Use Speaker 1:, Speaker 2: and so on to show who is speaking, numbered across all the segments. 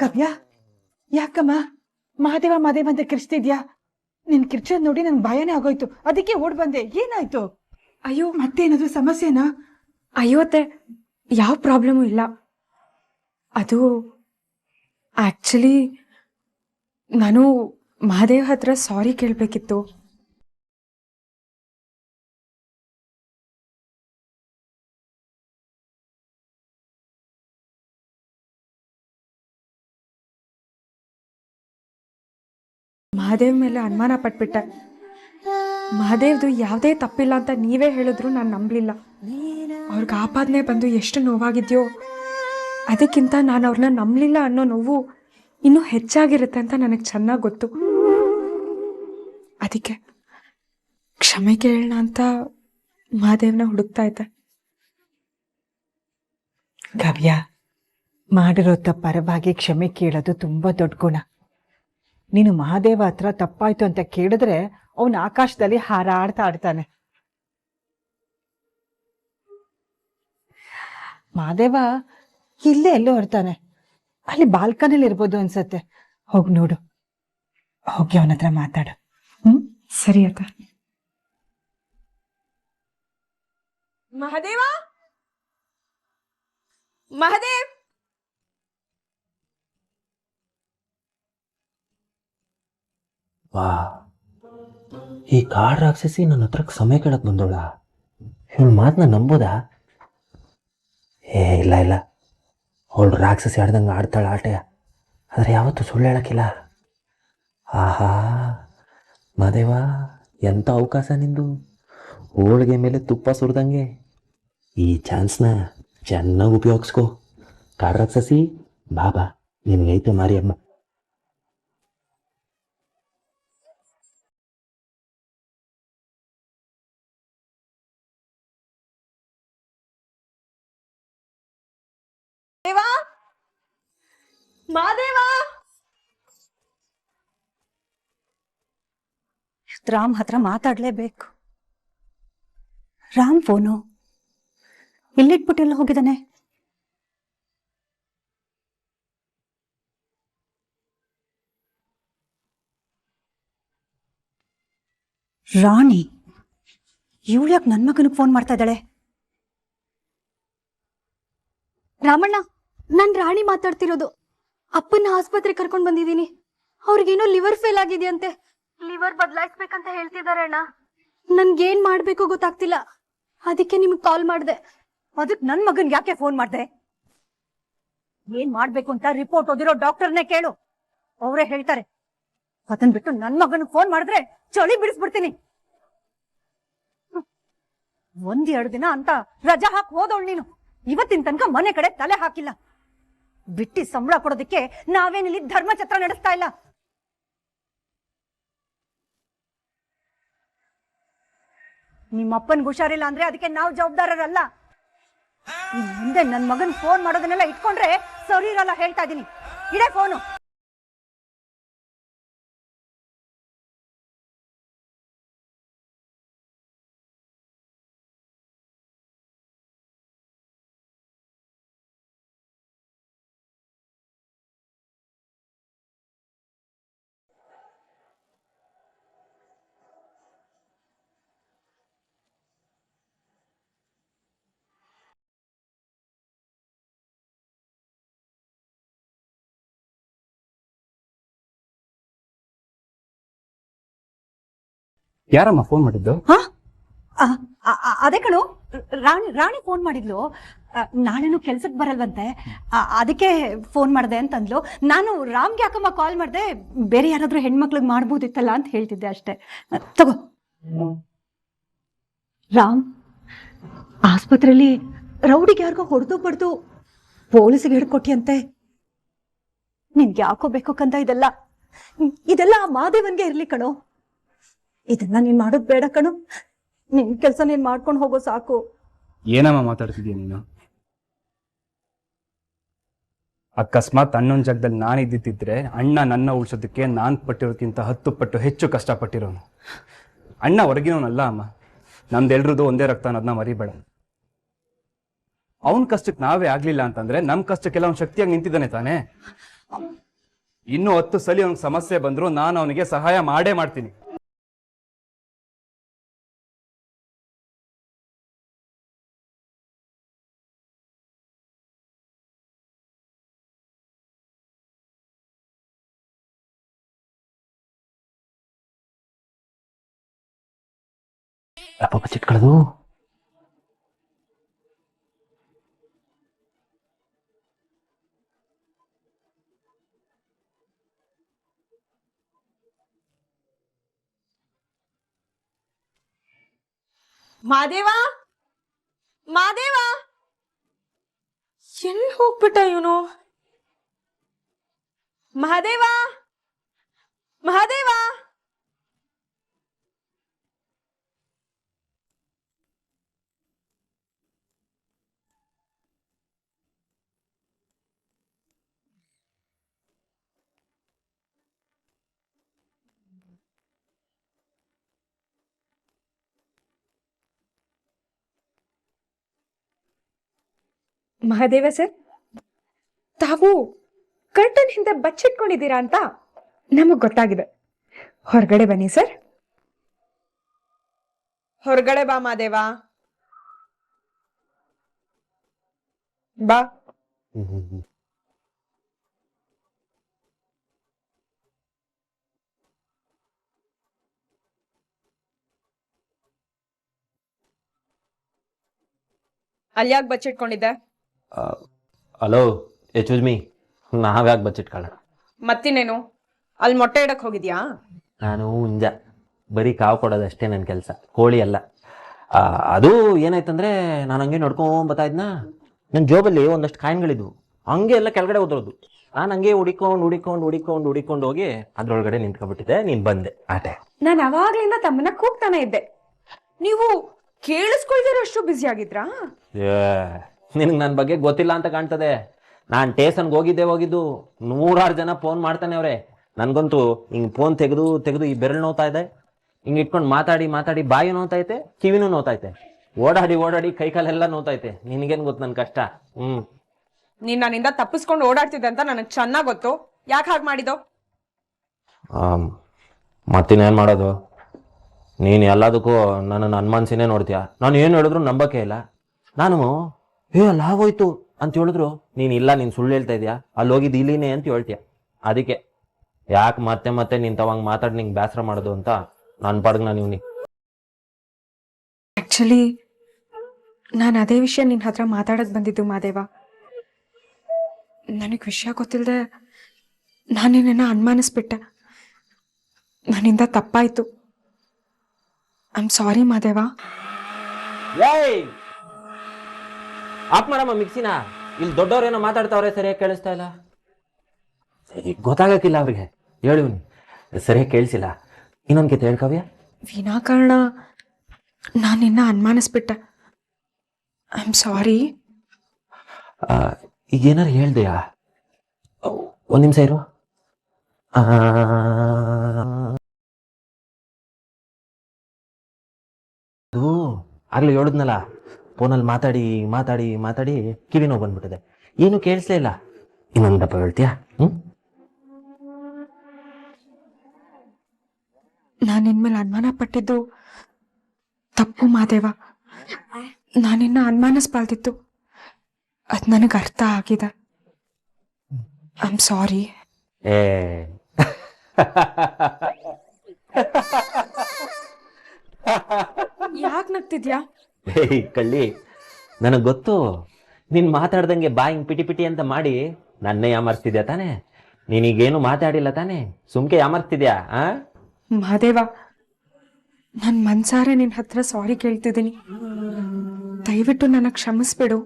Speaker 1: ಕವ್ಯ, ಯಾಕಮ್ಮ ಮಹಾದೇವ ಮಹಾದೇವ ಅಂತ ಕಿರ್ಚ್ತಿದ್ಯಾ? ನಿನ್ ಕಿರ್ಚೋದ್ ನೋಡಿ ನನ್ ಭಯನೇ ಆಗೋಯ್ತು, ಅದಕ್ಕೆ ಓಡ್ ಬಂದೆ. ಏನಾಯ್ತು?
Speaker 2: ಅಯ್ಯೋ
Speaker 1: ಮತ್ತೇನಾದ್ರು ಸಮಸ್ಯೆನಾ?
Speaker 2: ಅಯ್ಯೋತೆ, ಯಾವ ಪ್ರಾಬ್ಲಮು ಇಲ್ಲ. ಅದು ಆಕ್ಚುಲಿ ನಾನು ಮಹಾದೇವ್ ಹತ್ರ ಸಾರಿ ಕೇಳಬೇಕಿತ್ತು. ಮಹಾದೇವ್ ಮೇಲೆ ಅನುಮಾನ ಪಟ್ಬಿಟ್ಟೆ. ಮಹಾದೇವ್ದು ಯಾವುದೇ ತಪ್ಪಿಲ್ಲ ಅಂತ ನೀವೇ ಹೇಳಿದ್ರು ನಾನು ನಂಬಲಿಲ್ಲ. ಅವ್ರಿಗೆ ಆಪಾದನೆ ಬಂದು ಎಷ್ಟು ನೋವಾಗಿದೆಯೋ, ಅದಕ್ಕಿಂತ ನಾನು ಅವ್ರನ್ನ ನಂಬಲಿಲ್ಲ ಅನ್ನೋ ನೋವು ಇನ್ನೂ ಹೆಚ್ಚಾಗಿರುತ್ತೆ ಅಂತ ನನಗೆ ಚೆನ್ನಾಗಿ ಗೊತ್ತು. ಅದಕ್ಕೆ ಕ್ಷಮೆ ಕೇಳೋಣ ಅಂತ ಮಹಾದೇವ್ನ ಹುಡುಕ್ತಾ ಇದ್ದೆ.
Speaker 1: ಕವ್ಯ, ಮಾಡಿರೋ ತಪ್ಪರವಾಗಿ ಕ್ಷಮೆ ಕೇಳೋದು ತುಂಬಾ ದೊಡ್ಡ ಗುಣ. ನೀನು ಮಹಾದೇವ ಹತ್ರ ತಪ್ಪಾಯ್ತು ಅಂತ ಕೇಳಿದ್ರೆ ಅವನು ಆಕಾಶದಲ್ಲಿ ಹಾರಾಡ್ತಾ ಆಡ್ತಾನೆ. ಮಹಾದೇವ ಇಲ್ಲೇ ಎಲ್ಲೋ ಇರ್ತಾನೆ, ಅಲ್ಲಿ ಬಾಲ್ಕನಿಲಿ ಇರ್ಬೋದು ಅನ್ಸತ್ತೆ. ಹೋಗಿ ನೋಡು, ಹೋಗಿ ಅವನ ಹತ್ರ ಮಾತಾಡು.
Speaker 2: ಸರಿ ಅಕ್ಕ. ಮಹಾದೇವ, ಮಹಾದೇವ್,
Speaker 3: ವಾ, ಈ ಕಾಡ್ ರಾಕ್ಷಸಿ ನನ್ನ ಹತ್ರಕ್ಕೆ ಸಮಯ ಕೇಳಕ್ ಬಂದೋಳ. ಇವಳು ಮಾತನ್ನ ನಂಬೋದಾ? ಇಲ್ಲ ಇಲ್ಲ, ಅವಳು ರಾಕ್ಷಸಿ ಆಡ್ದಂಗೆ ಆಡ್ತಾಳೆ ಆಟೆ, ಆದರೆ ಯಾವತ್ತೂ ಸುಳ್ಳು ಹೇಳಕ್ಕಿಲ್ಲ. ಆಹಾ ಮಹಾದೇವ, ಎಂಥ ಅವಕಾಶ ನಿಂದು, ಹೋಳಿಗೆ ಮೇಲೆ ತುಪ್ಪ ಸುರಿದಂಗೆ. ಈ ಚಾನ್ಸ್ನ ಚೆನ್ನಾಗಿ ಉಪಯೋಗಿಸ್ಕೊ. ಕಾಡ್ ರಾಕ್ಷಸಿ, ಬಾಬಾ ನಿನಗೈತೆ ಮಾರಿಯಮ್ಮ.
Speaker 2: ಮಹಾದೇವ,
Speaker 4: ರಾಮ್ ಹತ್ರ ಮಾತಾಡ್ಲೇಬೇಕು. ರಾಮ್ ಫೋನು ಇಲ್ಲಿಟ್ಬಿಟ್ಟೆಲ್ಲ ಹೋಗಿದ್ದಾನೆ? ರಾಣಿ ಇವಳು ಯಾಕೆ ನನ್ನ ಮಗನಿಗೆ ಫೋನ್ ಮಾಡ್ತಾ ಇದ್ದಾಳೆ?
Speaker 5: ರಾಮಣ್ಣ, ನಾನ್ ರಾಣಿ ಮಾತಾಡ್ತಿರೋದು. ಅಪ್ಪನ ಆಸ್ಪತ್ರೆಗೆ ಕರ್ಕೊಂಡ್ ಬಂದಿದ್ದೀನಿ. ಅವ್ರಿಗೇನೋ ಲಿವರ್ ಫೇಲ್ ಆಗಿದೆಯಂತೆ. ಲಿವರ್ ಬದಲಾಯಿಸ್ಬೇಕಂತ ಹೇಳ್ತಿದ್ದಾರೆ ಅಣ್ಣ. ನನ್ಗೇನ್ ಮಾಡ್ಬೇಕು ಗೊತ್ತಾಗ್ತಿಲ್ಲ, ಅದಕ್ಕೆ ನಿಮ್ಗೆ ಕಾಲ್ ಮಾಡ್ದೆ.
Speaker 4: ಅದಕ್ಕೆ ನನ್ ಮಗನ್ ಯಾಕೆ ಫೋನ್ ಮಾಡ್ದೆ? ಏನ್ ಮಾಡ್ಬೇಕು ಅಂತ ರಿಪೋರ್ಟ್ ಓದಿರೋ ಡಾಕ್ಟರ್ನೇ ಕೇಳು, ಅವರೇ ಹೇಳ್ತಾರೆ. ಅದನ್ ಬಿಟ್ಟು ನನ್ ಮಗನ್ ಫೋನ್ ಮಾಡಿದ್ರೆ ಚಳಿ ಬಿಡಿಸ್ಬಿಡ್ತೀನಿ. 1-2 ದಿನ ಅಂತ ರಜಾ ಹಾಕಿ ಹೋದವಳು ನೀನು. ಇವತ್ತಿನ ತನಕ ಮನೆ ಕಡೆ ತಲೆ ಹಾಕಿಲ್ಲ. ಬಿಟ್ಟಿ ಸಂಬಳ ಕೊಡೋದಕ್ಕೆ ನಾವೇನಿಲ್ಲಿ ಧರ್ಮಛತ್ರ ನಡೆಸ್ತಾ ಇಲ್ಲ. ನಿಮ್ಮಪ್ಪನ್ಗೆ ಹುಷಾರಿಲ್ಲ ಅಂದ್ರೆ ಅದಕ್ಕೆ ನಾವು ಜವಾಬ್ದಾರರಲ್ಲ. ಮುಂದೆ ನನ್ ಮಗನ್ ಫೋನ್ ಮಾಡೋದನ್ನೆಲ್ಲ ಇಟ್ಕೊಂಡ್ರೆ ಸರಿ ಇರಲ್ಲ, ಹೇಳ್ತಾ ಇದೀನಿ. ಇಡೇ ಫೋನು.
Speaker 6: ಯಾರಮ್ಮ ಫೋನ್ ಮಾಡಿದ್ದು?
Speaker 4: ಅದೇ ಕಣು, ರಾಣಿ ಫೋನ್ ಮಾಡಿದ್ಲು. ನಾಳೆನು ಕೆಲ್ಸಕ್ಕೆ ಬರಲ್ವಂತೆ, ಅದಕ್ಕೆ ಫೋನ್ ಮಾಡ್ದೆ ಅಂತಂದ್ಲು. ನಾನು ರಾಮ್ಗೆ ಯಾಕಮ್ಮ ಕಾಲ್ ಮಾಡ್ದೆ, ಬೇರೆ ಯಾರಾದ್ರೂ ಹೆಣ್ಮಕ್ಳಿಗೆ ಮಾಡ್ಬೋದಿತ್ತಲ್ಲ ಅಂತ ಹೇಳ್ತಿದ್ದೆ ಅಷ್ಟೇ. ತಗೋ. ರಾಮ್ ಆಸ್ಪತ್ರೆಯಲ್ಲಿ ರೌಡಿಗೆ ಯಾರಿಗೋ ಹೊಡೆದು ಬಡ್ದು ಪೊಲೀಸಿಗೆ ಹಿಡ್ಕೊಟ್ಟಿಯಂತೆ. ನಿನ್ಗೆ ಯಾಕೋ ಬೇಕು ಕಂದ ಇದೆಲ್ಲ ಆ ಮಾದೇವನ್ಗೆ ಇರ್ಲಿ ಕಣೋ. ಇದನ್ನ ನೀನ್ ಮಾಡೋದ್ ಬೇಡ ಕಣು. ನಿನ್ ಕೆಲ್ಸ ನೀನ್ ಮಾಡ್ಕೊಂಡು ಹೋಗೋ ಸಾಕು.
Speaker 6: ಏನಮ್ಮ ಮಾತಾಡ್ತಿದ್ಯಾ ನೀನು? ಅಕಸ್ಮಾತ್ ಅಣ್ಣನ ಜಾಗದಲ್ಲಿ ನಾನು ಇದ್ದಿದ್ದಿದ್ರೆ ಅಣ್ಣ ನನ್ನ ಉಳಿಸೋದಕ್ಕೆ ನಾನು ಪಟ್ಟಿರೋದಕ್ಕಿಂತ 10 ಪಟ್ಟು ಹೆಚ್ಚು ಕಷ್ಟಪಟ್ಟಿರೋನು. ಅಣ್ಣ ಹೊರಗಿನವನಲ್ಲ ಅಮ್ಮ, ನಮ್ದೆಲ್ರದ್ದು ಒಂದೇ ರಕ್ತ ಅನ್ನೋದನ್ನ ಮರಿಬೇಡ. ಅವನ ಕಷ್ಟಕ್ಕೆ ನಾವೇ ಆಗ್ಲಿಲ್ಲ ಅಂತಂದ್ರೆ ನಮ್ಮ ಕಷ್ಟಕ್ಕೆಲ್ಲ ಅವ್ನು ಶಕ್ತಿಯಾಗಿ ನಿಂತಿದ್ದಾನೆ ತಾನೇ. ಇನ್ನು 10 ಸಲ ಅವನಿಗೆ ಸಮಸ್ಯೆ ಬಂದ್ರು ನಾನು ಅವನಿಗೆ ಸಹಾಯ ಮಾಡೇ ಮಾಡ್ತೀನಿ.
Speaker 3: ಅಪ್ಪ ಬಚ್ಚಿಟ್ಕೊಳ್ಳೋದು.
Speaker 2: ಮಾದೇವ, ಮಾದೇವ, ಎಲ್ಲಿ ಹೋಗ್ಬಿಟ್ಟ ಇವನು? ಮಹಾದೇವ, ಮಹಾದೇವ. ಮಹಾದೇವ ಸರ್, ತಾವು ಕರ್ಟನ್ ಹಿಂದೆ ಬಚ್ಚಿಟ್ಕೊಂಡಿದ್ದೀರಾ ಅಂತ ನಮಗ್ ಗೊತ್ತಾಗಿದೆ. ಹೊರಗಡೆ ಬನ್ನಿ ಸರ್. ಹೊರಗಡೆ ಬಾ ಮಹಾದೇವ, ಬಾ. ಅಲ್ಯಾಕ್ ಬಚ್ಚಿಟ್ಕೊಂಡಿದ್ದೆ?
Speaker 3: ಹಲೋ, ಎಚ್ ಮೀ, ನಾವ್ಯಾಕೆ ಬಚ್ಚಿಟ್ಕೊಳ್ಳೋಣ?
Speaker 2: ಮತ್ತಿನೇನು, ಅಲ್ಲಿ ಮೊಟ್ಟೆ ಇಡಕ್ ಹೋಗಿದ್ಯಾ?
Speaker 3: ನಾನು ಹುಂಜ, ಬರೀ ಕಾವು ಕೊಡೋದಷ್ಟೇ ನನ್ನ ಕೆಲಸ, ಕೋಳಿ ಅಲ್ಲ. ಅದು ಏನಾಯ್ತಂದ್ರೆ, ನಾನು ಹಂಗೆ ನೋಡ್ಕೊಂಡ್ ಇದ್ನಾ, ನನ್ನ ಜೋಬಲ್ಲಿ ಒಂದಷ್ಟು ಕಾಯಿನ್ಗಳಿದ್ವು, ಹಂಗೆ ಎಲ್ಲ ಕೆಳಗಡೆ ಉದ್ರೋದು. ನಾನು ಹಂಗೆ ಹುಡಿಕೊಂಡು ಹೋಗಿ ಅದ್ರೊಳಗಡೆ ನಿಂತ್ಕೊಬಿಟ್ಟಿದ್ದೆ. ನೀನು ಬಂದೆ ಆಟೆ.
Speaker 2: ನಾನು ಅವಾಗ್ಲಿಂದ ತಮ್ಮನ್ನ ಕೂಗ್ತಾನೆ ಇದ್ದೆ, ನೀವು ಕೇಳಿಸ್ಕೊಳ್ದಿರೋಷ್ಟು ಬ್ಯುಸಿ ಆಗಿದ್ರಾ?
Speaker 3: ನಿನಗೆ ನನ್ನ ಬಗ್ಗೆ ಗೊತ್ತಿಲ್ಲ ಅಂತ ಕಾಣ್ತದೆ. ನಾನು ಟೇಷನ್ಗೆ ಹೋಗಿದ್ದು, 100 ಜನ ಫೋನ್ ಮಾಡ್ತಾನೆ ಅವ್ರೆ. ನನಗಂತೂ ಹಿಂಗೆ ಫೋನ್ ತೆಗೆದು ಈ ಬೆರಳು ನೋವ್ತಾ ಇದೆ. ಹಿಂಗೆ ಇಟ್ಕೊಂಡು ಮಾತಾಡಿ ಬಾಯಿ ನೋವ್ತೈತೆ, ಕಿವಿನೂ ನೋವ್ತೈತೆ, ಓಡಾಡಿ ಕೈ ಕಾಲೆಲ್ಲ ನೋವ್ತೈತೆ. ನಿನಗೇನು ಗೊತ್ತು ನನ್ನ ಕಷ್ಟ?
Speaker 2: ನೀನ್ ನನ್ನಿಂದ ತಪ್ಪಿಸ್ಕೊಂಡು ಓಡಾಡ್ತಿದ್ದೆ ಅಂತ ನನಗೆ ಚೆನ್ನಾಗ್ ಗೊತ್ತು. ಯಾಕೆ ಹಾಗೆ ಮಾಡಿದೋ?
Speaker 3: ಮತ್ತಿನ್ನೇನು ಮಾಡೋದು? ನೀನು ಎಲ್ಲದಕ್ಕೂ ನನ್ನನ್ನು ಅನುಮಾನಿಸಿನೇ ನೋಡ್ತೀಯ. ನಾನು ಏನು ಹೇಳಿದ್ರು ನಂಬಕ್ಕೆ ಇಲ್ಲ. ನಾನು ಅಲ್ಲ ಆಗೋಯ್ತು ಅಂತ ಹೇಳಿದ್ರು ನೀನು ಇಲ್ಲ, ನೀನು ಸುಳ್ಳು ಹೇಳ್ತಾ ಇದೆಯಾ, ಅಲ್ಲಿ ಹೋಗಿದ್ದು ಇಲ್ಲಿನೇ ಅಂತ ಹೇಳ್ತೀಯ. ಅದಕ್ಕೆ ಯಾಕೆ ಮತ್ತೆ ನೀನು ತವಂಗೆ ಮಾತಾಡಿ ನಿಂಗೆ ಬೇಸರ ಮಾಡೋದು ಅಂತ ನನ್ನ ಪಾಡ್ಗೆ ನಾನು ಇವ್ನಿ.
Speaker 2: ಆಕ್ಚುಲಿ ನಾನು ಅದೇ ವಿಷಯ ನಿನ್ನ ಹತ್ರ ಮಾತಾಡಕ್ ಬಂದಿದ್ದು ಮಾದೇವ. ನನಗೆ ವಿಷಯ ಗೊತ್ತಿಲ್ಲದೆ ನಾನು ನಿನ್ನ ಅನುಮಾನಿಸ್ಬಿಟ್ಟೆ. ನನ್ನಿಂದ ತಪ್ಪಾಯ್ತು. I am sorry Madeva.
Speaker 3: Of ಮಾಡಮ್ಮ ಮಿಕ್ಸಿನ. ಇಲ್ಲಿ ದೊಡ್ಡವ್ರೇನೋ ಮಾತಾಡ್ತಾವ್ರೆ, ಸರಿಯಾಗಿ ಕೇಳಿಸ್ತಾ ಇಲ್ಲ. ಗೊತ್ತಾಗಕ್ಕಿಲ್ಲ ಅವ್ರಿಗೆ, ಹೇಳಿವ್ನಿ ಸರಿಯಾಗಿ ಕೇಳಿಸಿಲ್ಲ. ಇನ್ನೊಂದು ಕಿತ್ತ ಹೇಳ್ಕವ್ಯ.
Speaker 2: ವಿನಾಕಾರಣ ನಾನು ನಿನ್ನ ಅನುಮಾನಿಸ್ಬಿಟ್ಟೆ. I am sorry.
Speaker 3: ಈಗ ಏನಾರು ಹೇಳ್ದೆಯಾ? ಒಂದು ನಿಮಿಷ ಇರು. ಅದು ಆಗ್ಲೇ ಹೇಳಿದ್ನಲ್ಲ, ಫೋನಲ್ಲಿ ಮಾತಾಡಿ ಕಿವಿ ನೋವು ಬಂದ್ಬಿಟ್ಟಿದೆ, ಏನು ಕೇಳಿಸ್ಲೇ ಇಲ್ಲ. ಇನ್ನೊಂದು ದಪ್ಪ ಹೇಳ್ತೀಯಾ?
Speaker 2: ನಾನು ನಿನ್ಮೇಲೆ ಅನುಮಾನ ಪಟ್ಟಿದ್ದು ತಪ್ಪು ಮಾದೇವ. ನಾನಿನ್ನ ಅನುಮಾನಿಸ್ಬಾರ್ದಿತ್ತು. ಅದು ನನಗೆ ಅರ್ಥ ಆಗಿದೆ. I am sorry. ಯಾಕೆ ನಗ್ತಿದ್ಯಾ?
Speaker 3: ಕಳ್ಳಿ, ನನಗೆ ಗೊತ್ತು ನೀನು ಮಾತಾಡ್ದಂಗೆ ಬಾಯಿಂಗ್ ಪಿಟಿ ಅಂತ ಮಾಡಿ ನನ್ನೇ ಯಾಮರ್ಸ್ತಿದ್ಯಾ ತಾನೆ? ನೀನೀಗೇನು ಮಾತಾಡಿಲ್ಲ ತಾನೆ, ಸುಮ್ಕೆ ಯಾಮರ್ಸ್ತಿದ್ಯಾ?
Speaker 2: ಮಹಾದೇವ, ನಾನು ಮನ್ಸಾರೆ ನಿನ್ನ ಹತ್ರ ಸಾರಿ ಕೇಳ್ತಿದ್ದೀನಿ. ದಯವಿಟ್ಟು ನನ್ನ ಕ್ಷಮಿಸ್ಬಿಡು.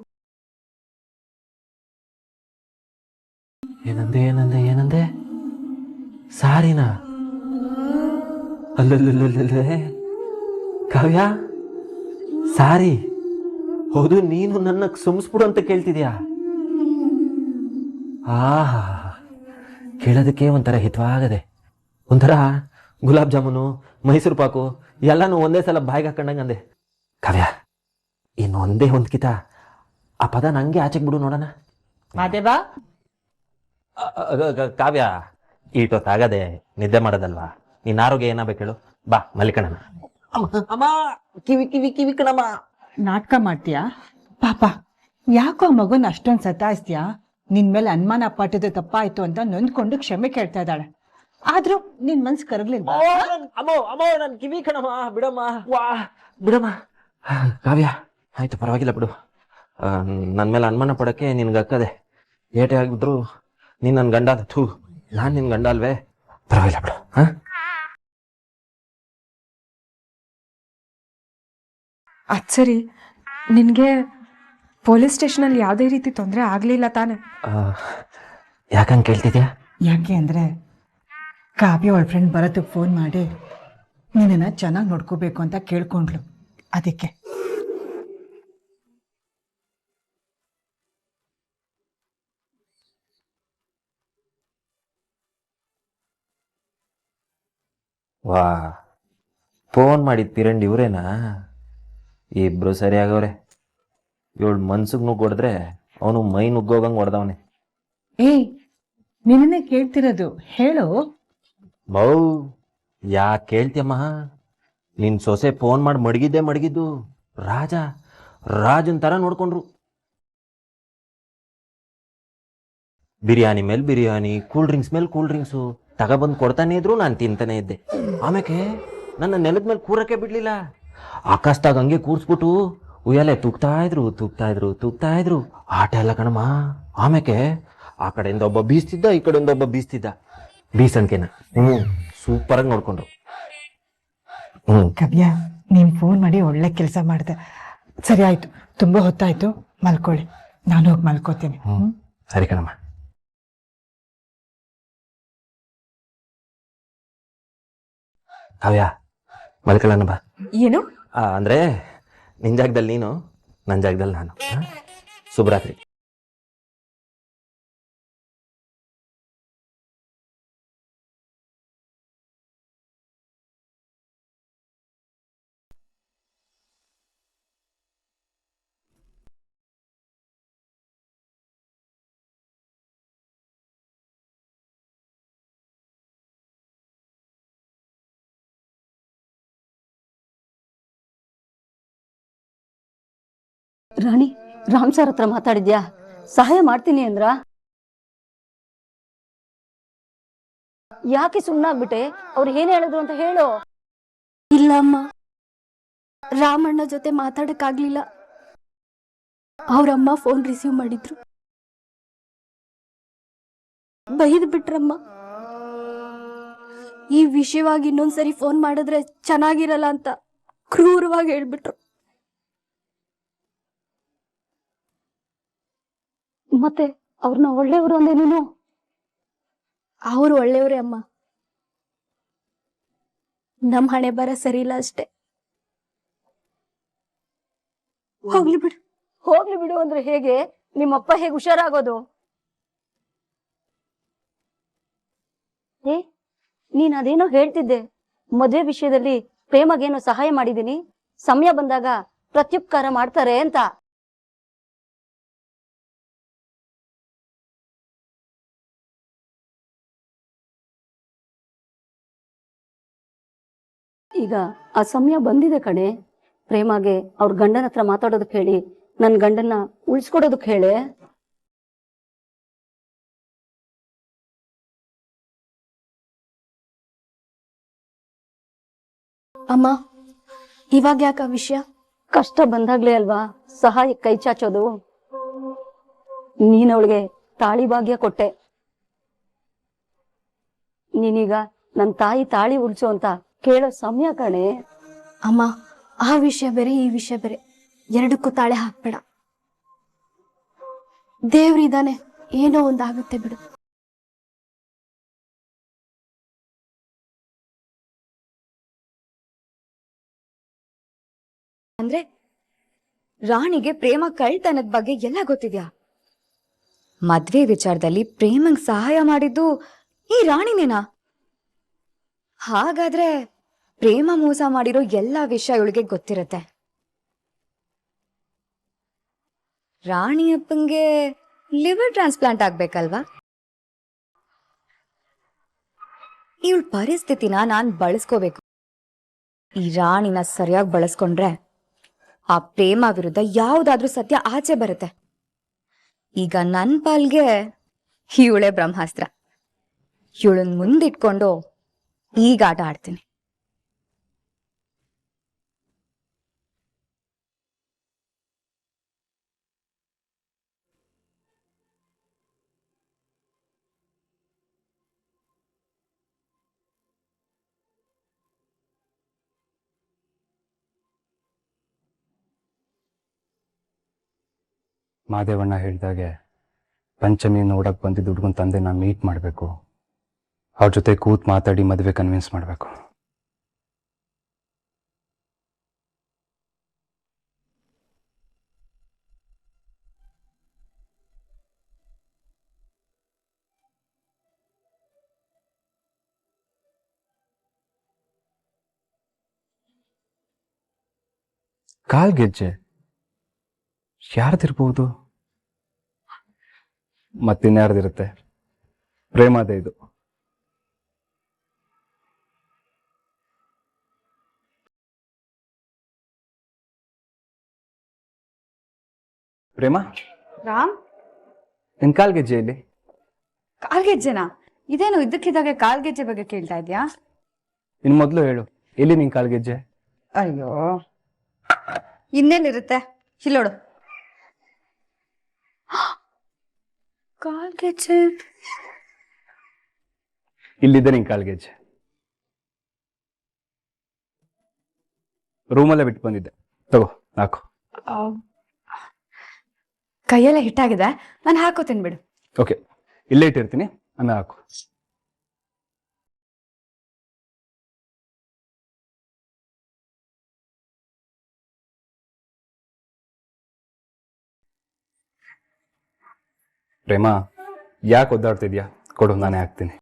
Speaker 3: ಏನಂದೆ? ಸಾರಿನಾ? ಅಲ್ಲೇ ಕಾವ್ಯ, ಸಾರಿ. ಹೌದು, ನೀನು ನನ್ನ ಕ್ಷಮಿಸ್ಬಿಡು ಅಂತ ಕೇಳ್ತಿದ್ಯಾ? ಕೇಳೋದಕ್ಕೆ ಒಂಥರ ಹಿತವಾಗದೆ, ಒಂಥರ ಗುಲಾಬ್ ಜಾಮೂನು, ಮೈಸೂರು ಪಾಕು ಎಲ್ಲಾನು ಒಂದೇ ಸಲ ಬಾಯಿಗೆ ಹಾಕೊಂಡಂಗೆ ಅಂದೆ. ಕಾವ್ಯ, ಇನ್ನೊಂದೇ ಒಂದು ಕಿತ ಆ ಪದ ನಂಗೆ ಆಚೆಗೆ ಬಿಡು ನೋಡೋಣ.
Speaker 1: ಮಾದೇವ,
Speaker 3: ಕಾವ್ಯ ಈಟೊತ್ತಾಗದೆ ನಿದ್ದೆ ಮಾಡೋದಲ್ವಾ? ನಿನ್ನ ಆರೋಗ್ಯ ಏನಾಗಬೇಕು ಹೇಳು? ಬಾ ಮಲಿಕಣನ. ಅಮ್ಮ ಕಿವಿ ಕಿವಿ ಕಿವಿ ಕಣಮ್ಮ.
Speaker 1: ನಾಟಕ ಮಾಡ್ತೀಯಾ? ಪಾಪ ಯಾಕೋ ಆ ಮಗುನ ಅಷ್ಟೊಂದು ಸತಾಯಿಸ್ತೀಯಾ? ನಿನ್ ಮೇಲೆ ಅನುಮಾನ ಪಟ್ಟಿದ್ದು ತಪ್ಪಾಯ್ತು ಅಂತ ನೊಂದ್ಕೊಂಡು ಕ್ಷಮೆ ಕೇಳ್ತಾ ಇದ್ದಾಳೆ. ಆದ್ರೂ ನಿನ್ ಮನ್ಸು ಕರಗ್ಲಿಲ್ವಾ?
Speaker 3: ಅಮ್ಮೋ ಅಮ್ಮೋ ನನ್ ಕಿವಿ ಕಣಮ್ಮ, ಬಿಡಮ್ಮ. ವಾ ಬಿಡಮ್ಮ. ಕಾವ್ಯ ಆಯ್ತು, ಪರವಾಗಿಲ್ಲ ಬಿಡು. ನನ್ನ ಮೇಲೆ ಅನುಮಾನ ಪಡಕ್ಕೆ ನಿನ್ಗಕ್ಕದೆ. ಏಟೆ ಆಗಿದ್ರು ನೀನ್ ನನ್ನ ಗಂಡ. ಥೂ, ನಾನ್ ನಿನ್ ಗಂಡ ಅಲ್ವೇ? ಪರವಾಗಿಲ್ಲ ಬಿಡು.
Speaker 2: ಅದು ಸರಿ, ನಿನಗೆ ಪೊಲೀಸ್ ಸ್ಟೇಷನಲ್ಲಿ ಯಾವುದೇ ರೀತಿ ತೊಂದರೆ ಆಗಲಿಲ್ಲ ತಾನೆ?
Speaker 3: ಯಾಕಂಗೆ ಕೇಳ್ತಿದ್ಯಾ?
Speaker 1: ಯಾಕೆ ಅಂದ್ರೆ ಕಾವ್ಯ ಅವಳ ಫ್ರೆಂಡ್ ಭರತ್ಗೆ ಫೋನ್ ಮಾಡಿ ನಿನ್ನನ್ನ ಚೆನ್ನಾಗಿ ನೋಡ್ಕೋಬೇಕು ಅಂತ ಕೇಳ್ಕೊಂಡ್ಲು, ಅದಕ್ಕೆ.
Speaker 3: ವಾ, ಫೋನ್ ಮಾಡಿದ ಪಿರಂಡ್ ಇವ್ರೇನಾ? ಇಬ್ರು ಸರಿಯಾಗವ್ರೆ. ಇವಳು ಮನ್ಸಿಗೆ ನುಗ್ಗೊಡಿದ್ರೆ ಅವನು ಮೈ ನುಗ್ಗೋಗಂಗೆ ಹೊಡೆದವನೆ.
Speaker 1: ಏಯ್, ನಿನ್ನೆ ಕೇಳ್ತಿರೋದು ಹೇಳು.
Speaker 3: ಮೌ ಯಾಕೆ ಕೇಳ್ತಿಯಮ್ಮ? ನಿನ್ ಸೊಸೆ ಫೋನ್ ಮಾಡಿ ಮಡಗಿದ್ದು ರಾಜನ್ ಥರ ನೋಡ್ಕೊಂಡ್ರು. ಬಿರಿಯಾನಿ ಮೇಲೆ ಬಿರಿಯಾನಿ, ಕೂಲ್ ಡ್ರಿಂಕ್ಸ್ ಮೇಲೆ ಕೂಲ್ ಡ್ರಿಂಕ್ಸು ತಗೊಬಂದು ಕೊಡ್ತಾನೆ ಇದ್ರು. ನಾನು ತಿಂತಾನೆ ಇದ್ದೆ. ಆಮೇಲೆ ನನ್ನ ನೆಲದ ಮೇಲೆ ಕೂರಕ್ಕೆ ಬಿಡ್ಲಿಲ್ಲ. ಆಕಾಶದಾಗ ಹಂಗೆ ಕೂರ್ಸ್ಬಿಟ್ಟು ಉಯ್ಯಾಲೆ ತೂಗ್ತಾ ಇದ್ರು. ಆಟ ಎಲ್ಲ ಕಣಮ್ಮ. ಆಮೇಲೆ ಆ ಕಡೆಯಿಂದ ಒಬ್ಬ ಬೀಸ್ತಿದ್ದ, ಈ ಕಡೆಯಿಂದ ಒಬ್ಬ ಬೀಸ್ತಿದ್ದ. ಬೀಸನ್ಕೆನ ಸೂಪರ್ ಆಗಿ ನೋಡ್ಕೊಂಡ್ರು.
Speaker 1: ಕಾವ್ಯ, ನೀನ್ ಫೋನ್ ಮಾಡಿ ಒಳ್ಳೆ ಕೆಲಸ ಮಾಡಿದೆ. ಸರಿ ಆಯ್ತು, ತುಂಬಾ ಹೊತ್ತಾಯ್ತು, ಮಲ್ಕೊಳ್ಳಿ. ನಾನು ಹೋಗಿ ಮಲ್ಕೋತೀನಿ.
Speaker 3: ಸರಿ ಕಣಮ್ಮ. ಕಾವ್ಯ ಮಲ್ಕೊಳ್ಳೋಣ ಬಾ.
Speaker 2: ಏನು?
Speaker 3: ಅಂದ್ರೆ ನಿನ್ ಜಾಗದಲ್ಲಿ ನೀನು, ನನ್ನ ಜಾಗದಲ್ಲಿ ನಾನು. ಶುಭರಾತ್ರಿ.
Speaker 4: ರಾಣಿ, ರಾಮ್ ಸರ್ ಹತ್ರ ಮಾತಾಡಿದ್ಯಾ? ಸಹಾಯ ಮಾಡ್ತೀನಿ ಅಂದ್ರ? ಯಾಕೆ ಸುಮ್ಮನಾಗ್ಬಿಟ್ಟೆ? ಅವ್ರು ಏನ್ ಹೇಳಿದ್ರು ಅಂತ ಹೇಳು.
Speaker 5: ಇಲ್ಲ ಅಮ್ಮ, ರಾಮಣ್ಣ ಜೊತೆ ಮಾತಾಡಕ್ಕಾಗ್ಲಿಲ್ಲ. ಅವ್ರಮ್ಮ ಫೋನ್ ರಿಸೀವ್ ಮಾಡಿದ್ರು, ಬೈದ್ ಬಿಟ್ರಮ್ಮ. ಈ ವಿಷಯವಾಗಿ ಇನ್ನೊಂದ್ಸರಿ ಫೋನ್ ಮಾಡಿದ್ರೆ ಚೆನ್ನಾಗಿರಲ್ಲ ಅಂತ ಕ್ರೂರವಾಗಿ ಹೇಳ್ಬಿಟ್ರು.
Speaker 4: ಮತ್ತೆ ಅವ್ರನ್ನ ಒಳ್ಳೆಯವರು ಅಂದೆ ನೀನು?
Speaker 5: ಅವರು ಒಳ್ಳೆಯವರೇ ಅಮ್ಮ, ನಮ್ ಹಣೆ ಬರ ಸರಿ ಇಲ್ಲ ಅಷ್ಟೇ.
Speaker 4: ಹೋಗ್ಲಿ ಬಿಡು ಅಂದ್ರೆ ಹೇಗೆ? ನಿಮ್ಮಪ್ಪ ಹೇಗೆ ಹುಷಾರಾಗೋದು? ನೀನ್ ಅದೇನೋ ಹೇಳ್ತಿದ್ದೆ, ಮದ್ವೆ ವಿಷಯದಲ್ಲಿ ಪ್ರೇಮಗೇನೋ ಸಹಾಯ ಮಾಡಿದೀನಿ, ಸಮಯ ಬಂದಾಗ ಪ್ರತ್ಯುಪಕಾರ ಮಾಡ್ತಾರೆ ಅಂತ. ಈಗ ಆ ಸಮಯ ಬಂದಿದೆ ಕಣೆ. ಪ್ರೇಮಗೆ ಅವ್ರ ಗಂಡನ ಹತ್ರ ಮಾತಾಡೋದಕ್ಕೆ ಹೇಳಿ, ನನ್ ಗಂಡನ್ನ ಉಳಿಸ್ಕೊಡೋದಕ್ಕೆ ಹೇಳೆ.
Speaker 5: ಅಮ್ಮ, ಇವಾಗ ಯಾಕ ವಿಷಯ?
Speaker 4: ಕಷ್ಟ ಬಂದಾಗ್ಲೇ ಅಲ್ವಾ ಸಹಾಯ ಕೈ ಚಾಚೋದು. ನೀನ್ ಅವಳಿಗೆ ತಾಳಿ ಭಾಗ್ಯ ಕೊಟ್ಟೆ. ನೀನೀಗ ನನ್ ತಾಯಿ ತಾಳಿ ಉಳ್ಸು ಅಂತ ಕೇಳೋ ಸಮಯ ಕಣೆ.
Speaker 5: ಅಮ್ಮ, ಆ ವಿಷಯ ಬೇರೆ ಈ ವಿಷಯ ಬೇರೆ, ಎರಡಕ್ಕೂ ತಾಳೆ ಹಾಕ್ಬೇಡ. ದೇವ್ರಿದಾನೆ, ಏನೋ ಒಂದಾಗುತ್ತೆ ಬಿಡು.
Speaker 7: ಅಂದ್ರೆ ರಾಣಿಗೆ ಪ್ರೇಮ ಕಳ್ತನದ ಬಗ್ಗೆ ಎಲ್ಲ ಗೊತ್ತಿದ್ಯಾ? ಮದ್ವೆ ವಿಚಾರದಲ್ಲಿ ಪ್ರೇಮಂಗ್ ಸಹಾಯ ಮಾಡಿದ್ದು ಈ ರಾಣಿನೇನಾ? ಹಾಗಾದ್ರೆ ಪ್ರೇಮ ಮೋಸ ಮಾಡಿರೋ ಎಲ್ಲಾ ವಿಷಯ ಇವಳಿಗೆ ಗೊತ್ತಿರತ್ತೆ. ರಾಣಿಯಪ್ಪಂಗೆ ಲಿವರ್ ಟ್ರಾನ್ಸ್ಪ್ಲಾಂಟ್ ಆಗ್ಬೇಕಲ್ವಾ? ಇವಳ ಪರಿಸ್ಥಿತಿನ ನಾನು ಬಳಸ್ಕೋಬೇಕು. ಈ ರಾಣಿನ ಸರಿಯಾಗಿ ಬಳಸ್ಕೊಂಡ್ರೆ ಆ ಪ್ರೇಮ ವಿರುದ್ಧ ಯಾವ್ದಾದ್ರೂ ಸತ್ಯ ಆಚೆ ಬರುತ್ತೆ. ಈಗ ನನ್ ಪಾಲ್ಗೆ ಇವಳೆ ಬ್ರಹ್ಮಾಸ್ತ್ರ. ಇವಳನ್ ಮುಂದಿಟ್ಕೊಂಡು ಈಗ ಆಟ ಆಡ್ತೀನಿ.
Speaker 6: ಮಾದೇವಣ್ಣ ಹೇಳಿದಾಗೆ ಪಂಚಮಿ ನೋಡಕ್ ಬಂದಿದ್ದ ಹುಡುಗನ ತಂದೆ ನಾನು ಮೀಟ್ ಮಾಡಬೇಕು. ಅವ್ರ ಜೊತೆ ಕೂತ್ ಮಾತಾಡಿ ಮದುವೆ ಕನ್ವಿನ್ಸ್ ಮಾಡಬೇಕು. ಕಾಲ್ಗೆಜ್ಜೆ ಯಾರ್ದಿರ್ಬೋದು? ಮತ್ತಿನ್ಯಾರ್ದಿರುತ್ತೆ? ಪ್ರೇಮದೇ ಇದು. ಪ್ರೇಮ,
Speaker 7: ರಾಮ್,
Speaker 6: ನಿನ್ ಕಾಲ್ಗೆಜ್ಜೆ ಇಲ್ಲಿ?
Speaker 7: ಕಾಲ್ಗೆಜ್ಜೆನಾ? ಇದೇನು ಇದ್ದಕ್ಕಿದ್ದಾಗೆ ಕಾಲ್ಗೆಜ್ಜೆ ಬಗ್ಗೆ ಕೇಳ್ತಾ ಇದ್ಯಾ?
Speaker 6: ಇನ್ ಮೊದ್ಲು ಹೇಳು, ಎಲ್ಲಿ ನಿನ್ ಕಾಲ್ಗೆಜ್ಜೆ?
Speaker 7: ಅಯ್ಯೋ, ಇನ್ನೇನಿರುತ್ತೆ, ಇಲ್ಲೋಡು. ಕಾಲ್ಗೆಜ್ಜೆ
Speaker 6: ಇಲ್ಲಿದೆ ನಿನ್ ಕಾಲ್ಗೆಜ್ಜೆ. ರೂಮಲ್ಲೇ ಬಿಟ್ಟು ಬಂದಿದ್ದೆ, ತಗೋ ಹಾಕು.
Speaker 7: ಕೈಯೆಲ್ಲ ಹಿಟ್ಟಾಗಿದೆ, ನಾನು ಹಾಕೋತೀನಿ ಬಿಡು.
Speaker 6: ಓಕೆ, ಇಲ್ಲೇ ಇಟ್ಟಿರ್ತೀನಿ, ಆಮೇಲೆ ಹಾಕು. ಪ್ರೇಮ, ಯಾಕೆ ಒದ್ದಾಡ್ತಿದ್ಯಾ? ಕೊಡು, ನಾನೇ ಹಾಕ್ತೀನಿ.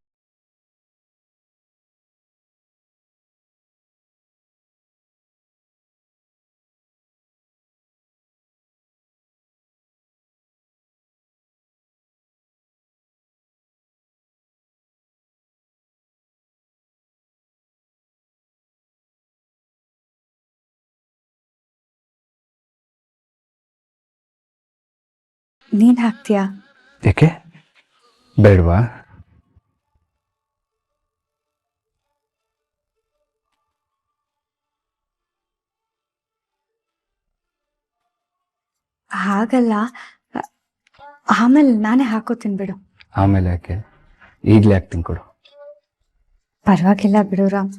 Speaker 7: ನೀನ್ ಹಾಕ್ತೀಯಾ?
Speaker 6: ಏಕೆ ಬೇಡವಾ?
Speaker 7: ಹಾಗಲ್ಲ, ಆಮೇಲೆ ನಾನೇ ಹಾಕೋತೀನಿ ಬಿಡು.
Speaker 6: ಆಮೇಲೆ ಯಾಕೆ, ಈಗಲೇ ಹಾಕ್ತೀನಿ, ಕೊಡು.
Speaker 7: ಪರವಾಗಿಲ್ಲ ಬಿಡು ರಾಮ್.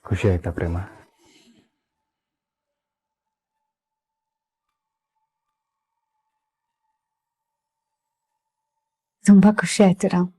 Speaker 6: ಖುಷಿ ಆಯ್ತಾ ಪ್ರೇಮ?
Speaker 7: ತುಂಬಾ ಖುಷಿ ಆಯ್ತು ರಾಮ್.